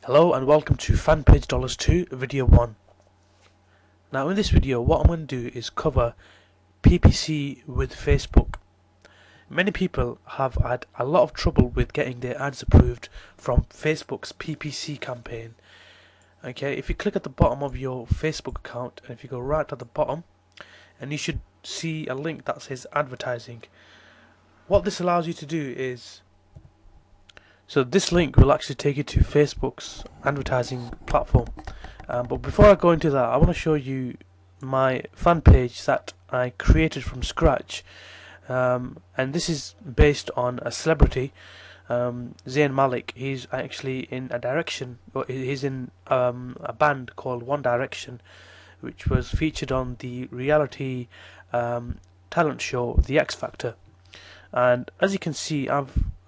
Hello and welcome to Fanpage.it video 1. Now in this video what I'm going to do is cover PPC with Facebook. Many people have had a lot of trouble with getting their ads approved from Facebook's PPC campaign. Okay, if you click at the bottom of your Facebook account and if you go right at the bottom, and you should see a link that says advertising. What this allows you to do is, so this link will actually take you to Facebook's advertising platform. But before I go into that, I want to show you my fan page that I created from scratch. And this is based on a celebrity, Zayn Malik. He's actually in a direction, or he's in a band called One Direction, which was featured on the reality talent show The X Factor. And as you can see,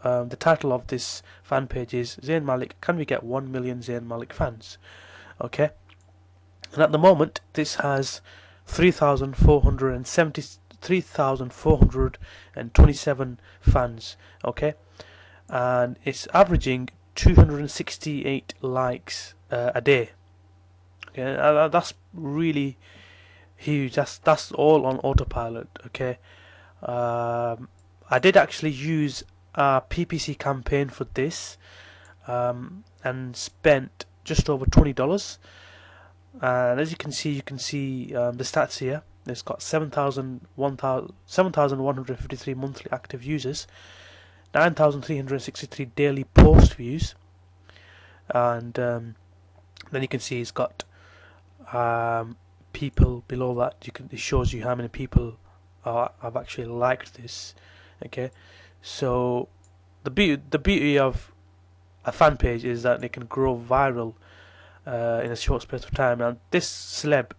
the title of this fan page is Zayn Malik, can we get 1 million Zayn Malik fans? Okay, and at the moment this has 3,427 fans. Okay, and it's averaging 268 likes a day. Okay, that's really huge. That's all on autopilot. Okay, I did actually use a PPC campaign for this and spent just over $20. And as you can see the stats here. It's got 7,153 monthly active users, 9,363 daily post views, and then you can see it's got people below that. It shows you how many people have actually liked this. Okay, so the beauty of a fan page is that it can grow viral in a short space of time. And this celeb,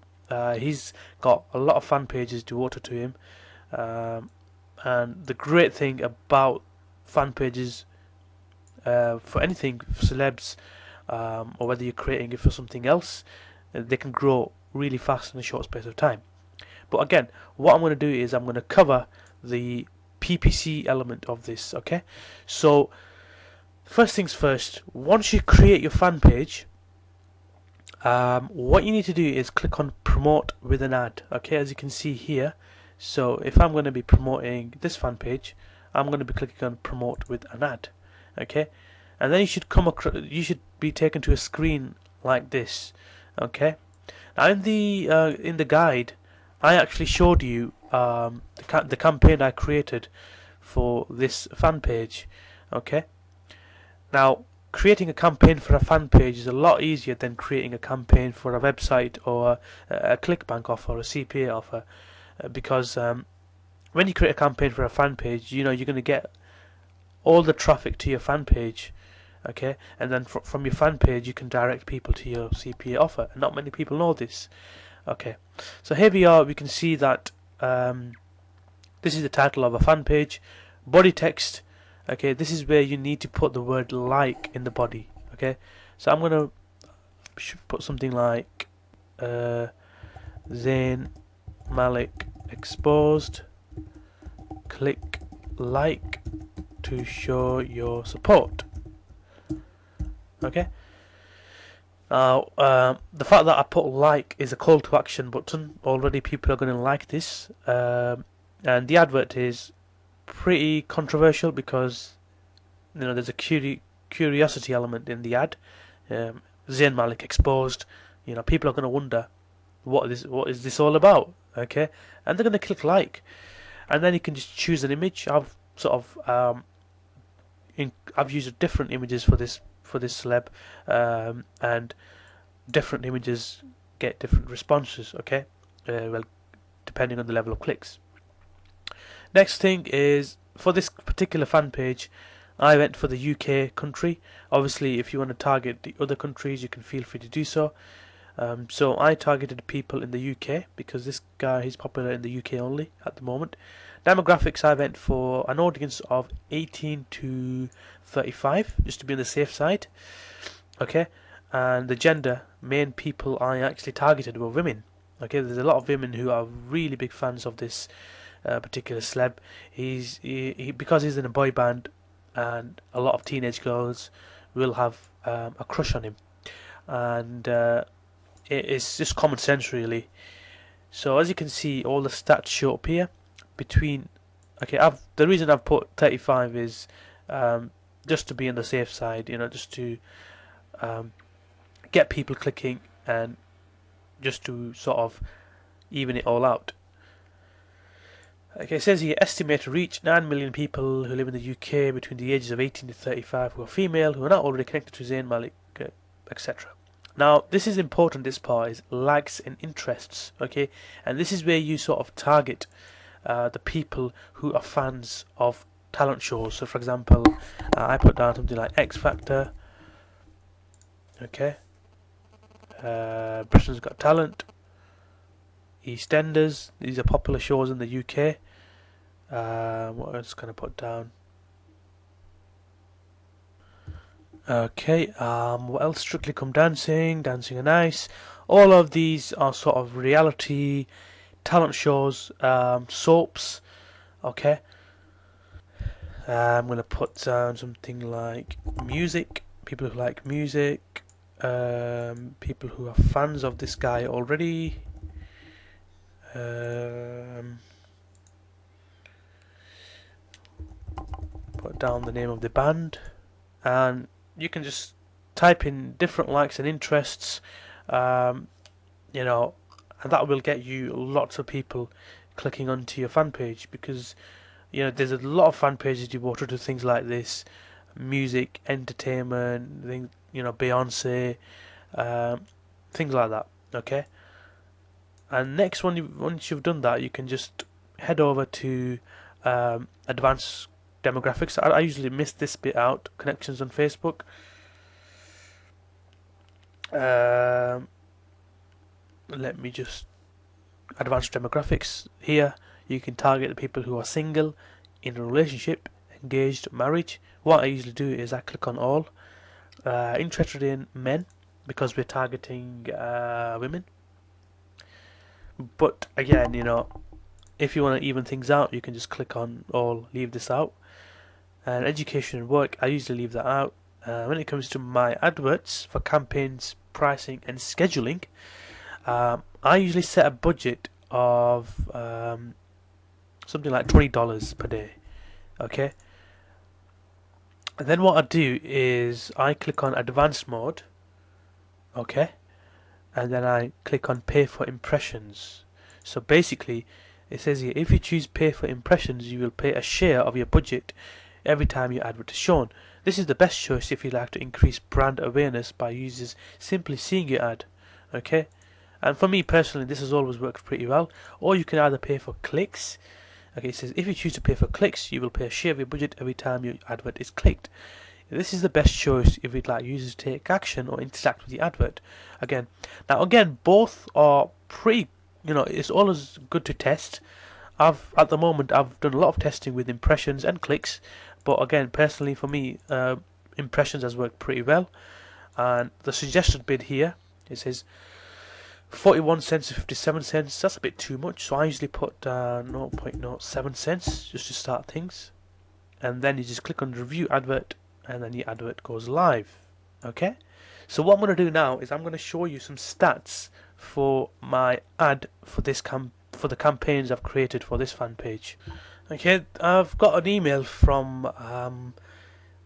he's got a lot of fan pages devoted to him, and the great thing about fan pages, for anything, for celebs, or whether you're creating it for something else, they can grow really fast in a short space of time. But again, what I'm going to do is I'm going to cover the PPC element of this. Okay, so first things first, once you create your fan page, what you need to do is click on promote with an ad. Okay, as you can see here, so if I'm going to be promoting this fan page, I'm going to be clicking on promote with an ad. Okay, and then you should be taken to a screen like this. Okay, now in the guide I actually showed you the campaign I created for this fan page. Okay, now creating a campaign for a fan page is a lot easier than creating a campaign for a website or a ClickBank offer or a CPA offer, because when you create a campaign for a fan page, you're going to get all the traffic to your fan page. Okay, and then from your fan page you can direct people to your CPA offer, and not many people know this. Okay, so here we can see that this is the title of a fan page. Body text, okay, this is where you need to put the word like in the body. Okay, so I'm gonna put something like Zayn Malik exposed, click like to show your support. Okay, now the fact that I put like is a call to action button, already people are going to like this, and the advert is pretty controversial because there's a curiosity element in the ad. Zayn Malik exposed, people are going to wonder what is this all about. Okay, and they're going to click like, and then you can just choose an image. I've used different images for this celeb, and different images get different responses. Okay, well, depending on the level of clicks. Next thing is, for this particular fan page, I went for the UK country. Obviously, if you want to target the other countries, you can feel free to do so. So I targeted people in the UK because this guy, he's popular in the UK only at the moment. Demographics, I went for an audience of 18 to 35, just to be on the safe side. Okay, and the gender, main people I actually targeted were women. Okay, there's a lot of women who are really big fans of this particular celeb. Because he's in a boy band, and a lot of teenage girls will have a crush on him. and it's just common sense really. So as you can see, all the stats show up here between. Okay, the reason I've put 35 is just to be on the safe side, just to um, get people clicking and just to sort of even it all out. Okay, it says here estimated reach 9 million people who live in the UK between the ages of 18 to 35 who are female, who are not already connected to Zayn Malik, etc. Now, this is important, this part is likes and interests, okay? And this is where you sort of target the people who are fans of talent shows. So, for example, I put down something like X Factor, okay? Britain's Got Talent, EastEnders, these are popular shows in the UK. What else can I put down? Okay, what else? Strictly Come Dancing, Dancing on Ice. All of these are sort of reality talent shows, soaps. Okay, I'm gonna put down something like music. People who like music, people who are fans of this guy already. Put down the name of the band, and you can just type in different likes and interests, and that will get you lots of people clicking onto your fan page, because there's a lot of fan pages devoted to things like this: music, entertainment, Beyonce, things like that. Okay, and next once you've done that, you can just head over to advanced demographics. I usually miss this bit out. Connections on Facebook. Let me just advanced demographics. Here you can target the people who are single, in a relationship, engaged, marriage. What I usually do is I click on all. Interested in men, because we're targeting women. But again, if you want to even things out, you can just click on all, leave this out. And education and work, I usually leave that out. When it comes to my adverts for campaigns, pricing and scheduling, I usually set a budget of something like $20 per day. Okay, and then what I do is I click on advanced mode. Okay, and then I click on pay for impressions. So basically it says here, if you choose pay for impressions, you will pay a share of your budget every time your advert is shown. This is the best choice if you like to increase brand awareness by users simply seeing your ad. Okay, and for me personally, this has always worked pretty well. Or you can either pay for clicks. Okay, it says if you choose to pay for clicks, you will pay a share of your budget every time your advert is clicked. This is the best choice if you'd like users to take action or interact with the advert. Again, both are pretty. It's always good to test. At the moment I've done a lot of testing with impressions and clicks, but again, personally for me, impressions has worked pretty well. And the suggested bid here, it says 41 cents to 57 cents. That's a bit too much, so I usually put 0.07 cents just to start things. And then you just click on review advert, and then your advert goes live. Okay, so what I'm going to do now is I'm going to show you some stats for my ad for the campaigns I've created for this fan page. Okay, I've got an email from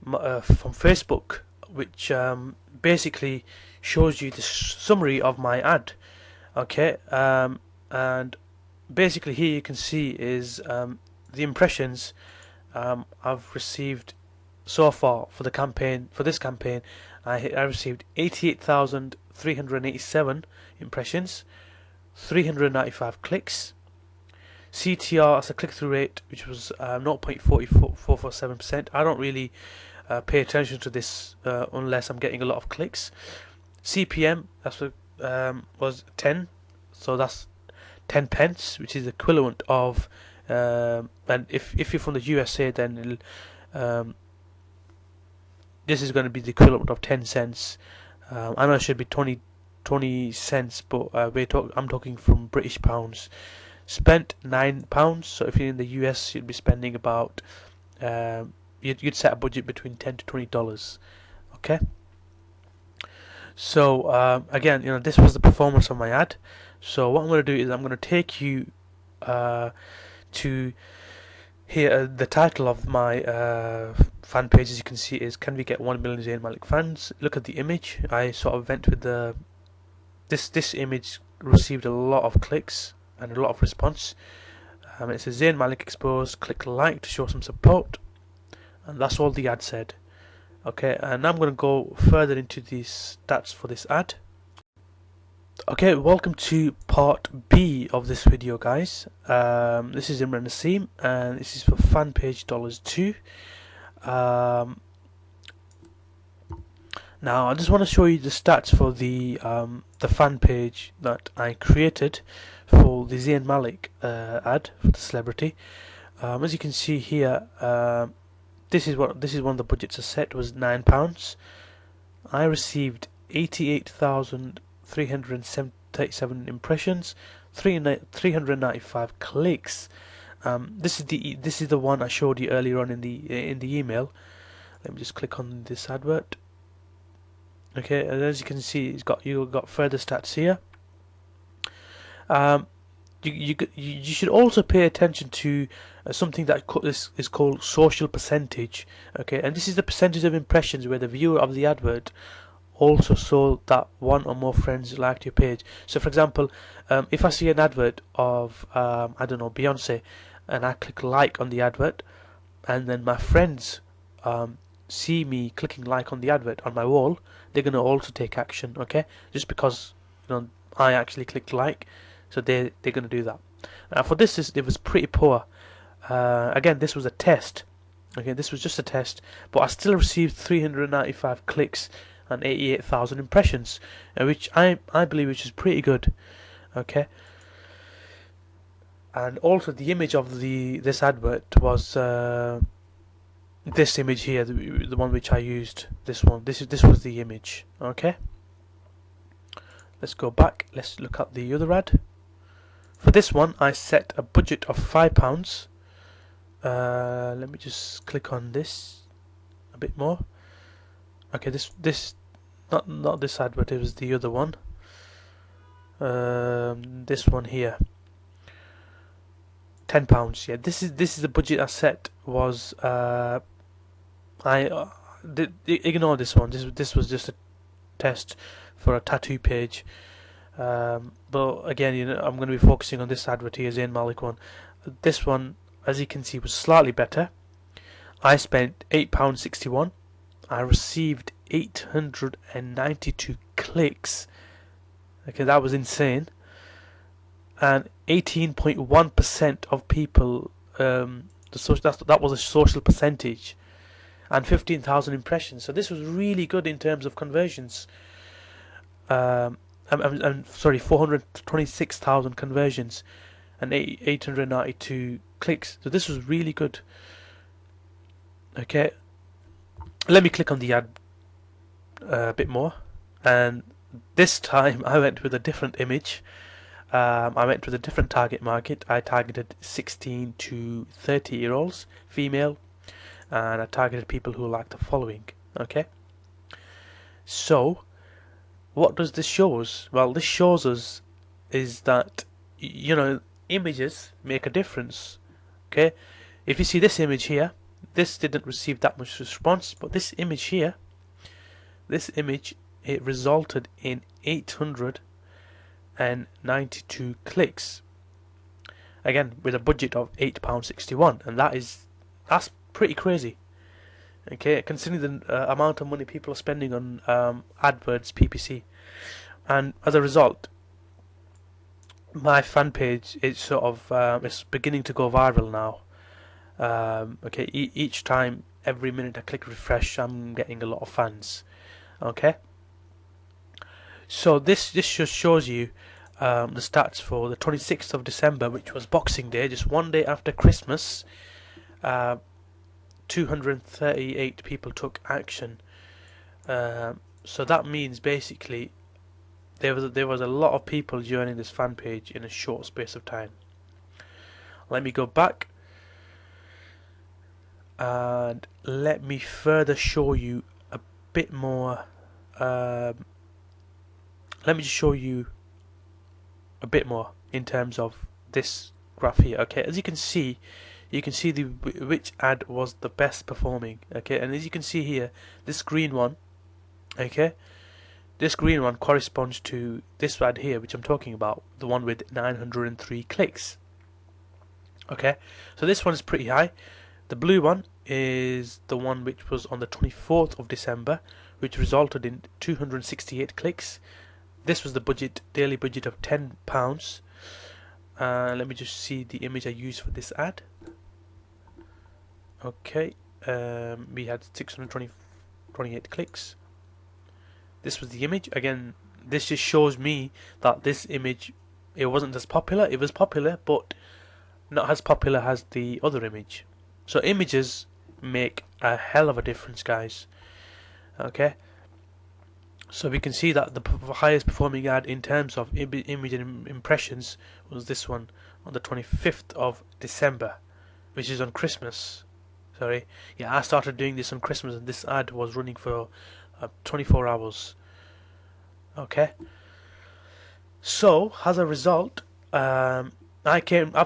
Facebook, which basically shows you the summary of my ad. Okay, and basically here you can see is the impressions I've received so far for this campaign. I received 88,387 impressions, 395 clicks. CTR as a click-through rate, which was 0.447%. I don't really pay attention to this unless I'm getting a lot of clicks. CPM was 10, so that's 10 pence, which is equivalent of and if you're from the USA, then this is going to be the equivalent of 10 cents. I know it should be 20 cents, but I'm talking from British pounds. Spent £9, so if you're in the US, you'd be spending about you'd set a budget between $10 to $20. Okay, So again, this was the performance of my ad. So what I'm going to do is I'm going to take you to here. The title of my fan page, as you can see, is "Can we get 1 million Zayn Malik fans?" Look at the image. I sort of went with the this image received a lot of clicks and a lot of response. It says Zayn Malik exposed. Click like to show some support, and that's all the ad said. Okay, and I'm going to go further into the stats for this ad. Okay, welcome to part B of this video, guys. This is Imran Naseem, and this is for Fanpage$2. Now, I just want to show you the stats for the fan page that I created for the Zayn Malik ad for the celebrity. As you can see here, this is one of the budgets I set was £9. I received 88,337 impressions, 395 clicks. This is the one I showed you earlier on in the email. Let me just click on this advert. Okay, and as you can see, you've got further stats here. You should also pay attention to something that is called social percentage. Okay, and this is the percentage of impressions where the viewer of the advert also saw that one or more friends liked your page. So, for example, if I see an advert of I don't know, Beyonce, and I click like on the advert, and then my friends see me clicking like on the advert on my wall, they're going to also take action. Okay, just because I actually clicked like, so they're going to do that. For this, it was pretty poor. Again, this was a test. Okay, this was just a test, but I still received 395 clicks and 88,000 impressions, which I believe which is pretty good. Okay, and also the image of this advert was this image here, the one which I used. This was the image. Okay, let's go back. Let's look at the other ad. For this one, I set a budget of £5. Let me just click on this a bit more. Okay, this not this advert. It was the other one. This one here. £10. Yeah, this is the budget I set. Was ignore this one. This was just a test for a tattoo page. But again, I'm going to be focusing on this advert here, Zayn Malik one. This one, as you can see, was slightly better. I spent £8.61. I received 892 clicks. Okay, that was insane. And 18.1% of people, that was a social percentage, and 15,000 impressions. So this was really good in terms of conversions. I'm sorry, 426,000 conversions and 892 clicks. So this was really good. Okay, let me click on the ad a bit more, and this time I went with a different image. I went with a different target market. I targeted 16 to 30-year-olds, female, and I targeted people who like the following. Okay, so what does this show us? Well, this shows us is that images make a difference. Okay, if you see this image here, this didn't receive that much response, but this image here, it resulted in 892 clicks. Again, with a budget of £8.61, and that's pretty crazy. Okay, considering the amount of money people are spending on AdWords, PPC, and as a result, my fan page is sort of it's beginning to go viral now. Okay, each time, every minute I click refresh, I'm getting a lot of fans. Okay, so this just shows you the stats for the 26th of December, which was Boxing Day, just one day after Christmas. 238 people took action. So that means basically there was a lot of people joining this fan page in a short space of time. Let me go back and let me further show you a bit more let me just show you a bit more in terms of this graph here. Okay, as you can see the which ad was the best performing. Okay, and as you can see here, this green one, okay, this green one corresponds to this ad here, which I'm talking about, the one with 903 clicks. Okay, so this one is pretty high. The blue one is the one which was on the 24th of December, which resulted in 268 clicks. This was the daily budget of £10. Let me just see the image I used for this ad. Okay, we had 628 clicks. This was the image. Again, this just shows me that this image, it wasn't as popular. It was popular, but not as popular as the other image. So images make a hell of a difference, guys. Okay, so we can see that the highest performing ad in terms of image and impressions was this one on the 25th of December, which is on Christmas. Sorry, yeah, I started doing this on Christmas, and this ad was running for 24 hours. Okay, so as a result, I've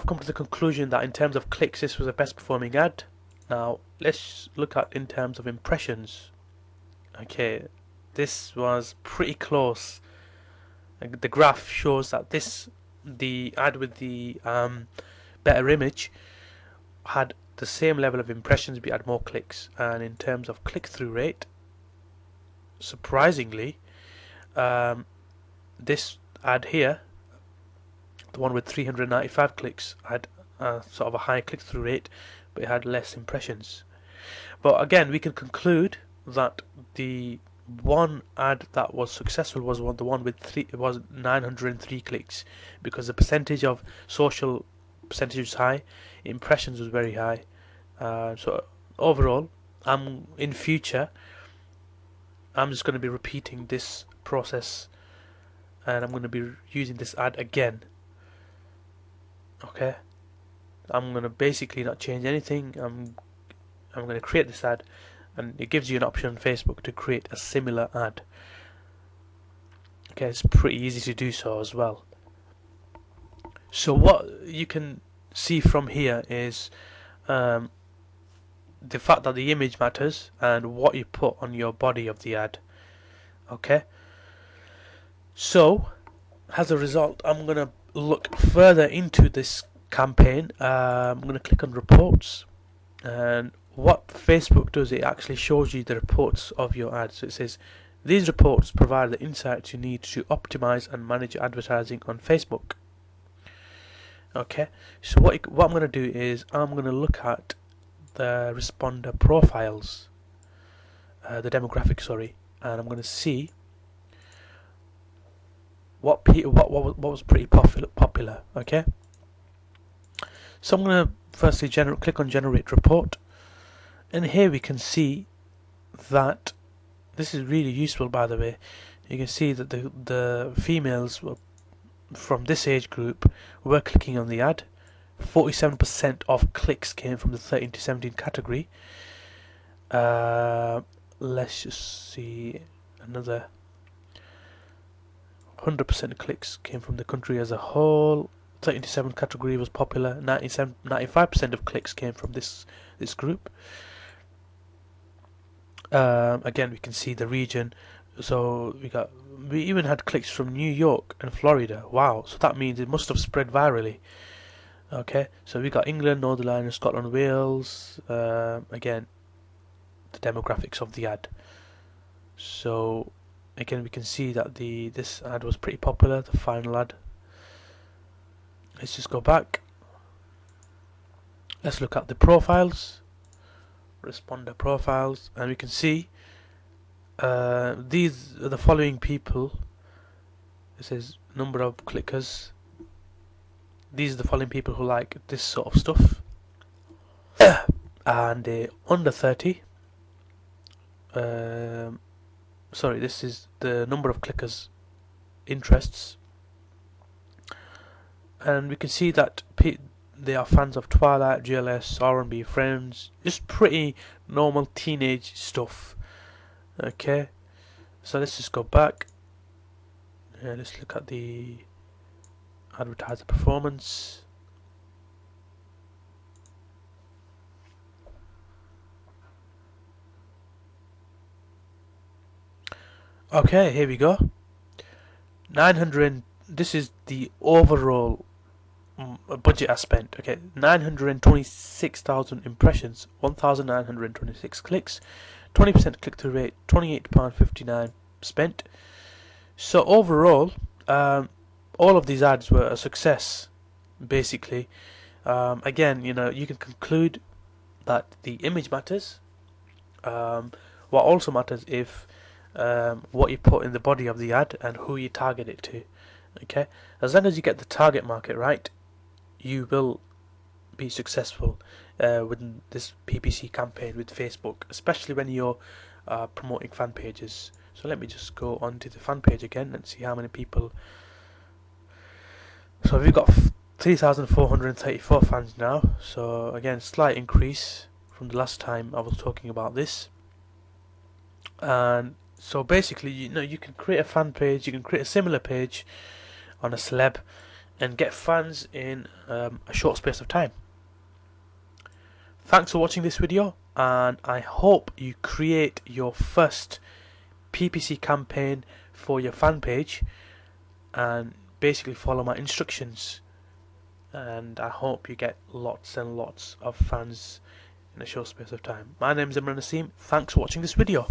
come to the conclusion that in terms of clicks, this was the best performing ad. Now let's look at in terms of impressions. Okay, this was pretty close. The graph shows that the ad with the better image had the same level of impressions, but had more clicks. And in terms of click-through rate, surprisingly, this ad here, the one with 395 clicks, had sort of a high click-through rate, but it had less impressions. But again, we can conclude that the one ad that was successful was the one with 903 clicks, because the percentage of social percentage was high, impressions was very high. So overall, in future, I'm just going to be repeating this process, and I'm going to be using this ad again. Okay, I'm going to basically not change anything. I'm going to create this ad, and it gives you an option on Facebook to create a similar ad. Okay, it's pretty easy to do so as well. So what you can see from here is the fact that the image matters and what you put on your body of the ad. Okay, so as a result, I'm going to look further into this campaign. I'm going to click on reports, and what Facebook does, it actually shows you the reports of your ads. So it says these reports provide the insights you need to optimize and manage your advertising on Facebook. Okay, so what I'm going to do is I'm going to look at the responder profiles, the demographics, sorry, and I'm going to see what was pretty popular. Okay, so I'm going to firstly click on generate report, and here we can see that this is really useful. By the way, you can see that the females from this age group were clicking on the ad. 47% of clicks came from the 13 to 17 category. Let's just see, another 100% clicks came from the country as a whole. 13 to 7 category was popular. 95% of clicks came from this group. Again, we can see the region. So we even had clicks from New York and Florida. Wow, so that means it must have spread virally. Okay, so we got England, Northern Ireland, Scotland, Wales. Again, the demographics of the ad. So again, we can see that this ad was pretty popular, the final ad. Let's just go back. Let's look at the profiles, responder profiles, and we can see these are the following people. It says number of clickers. These are the following people who like this sort of stuff. And under 30. Sorry, this is the number of clickers' interests. And we can see that they are fans of Twilight, GLS, R&B, Friends, just pretty normal teenage stuff. Okay, so let's just go back. Let's look at the advertiser performance. Okay, here we go. 900. This is the overall budget I spent. Okay, 926,000 impressions, 1,926 clicks, 20% click-through rate, £28.59 spent. So overall, all of these ads were a success. Basically, again, you can conclude that the image matters. What also matters if what you put in the body of the ad and who you target it to. Okay, as long as you get the target market right, you will be successful with this PPC campaign with Facebook, especially when you're promoting fan pages. So let me just go onto the fan page again and see how many people. So we've got 3,434 fans now. So again, slight increase from the last time I was talking about this. And so basically, you can create a fan page, you can create a similar page on a celeb and get fans in a short space of time. Thanks for watching this video, and I hope you create your first PPC campaign for your fan page and basically follow my instructions, and I hope you get lots and lots of fans in a short space of time. My name is Imran Naseem. Thanks for watching this video.